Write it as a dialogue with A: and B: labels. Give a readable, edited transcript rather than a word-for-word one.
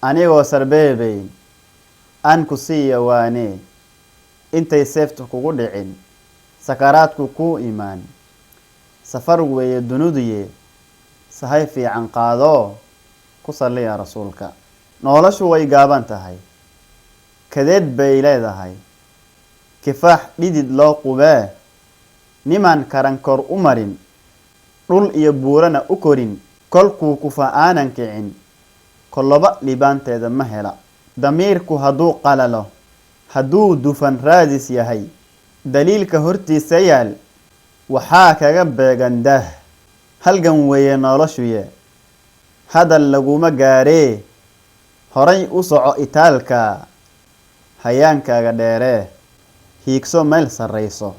A: anigoo sarbeebayn aan ku siiya waane intay seeftu kugu dhicin sakaraadku ku imaan safar weeye dunudiye sahay fiican qaado ku salliya rasuulka noloshu way gaaban tahay kadeed bay leedahay kifaax dhidid loo qubee niman karan kor u marin dhul iyo buurana u korin kolkuu kufa aanan kicin kolloba dhibaanteeda ma hela damiirku hadduu qalalo hadduu dufan raadis yahay daliilka hortiisa yaal waxaa kaga beegan daah halgan weeye noloshuye hadal laguma gaaree horay u soco itaalka hayaankaaga dheeree hiigso meel sarrayso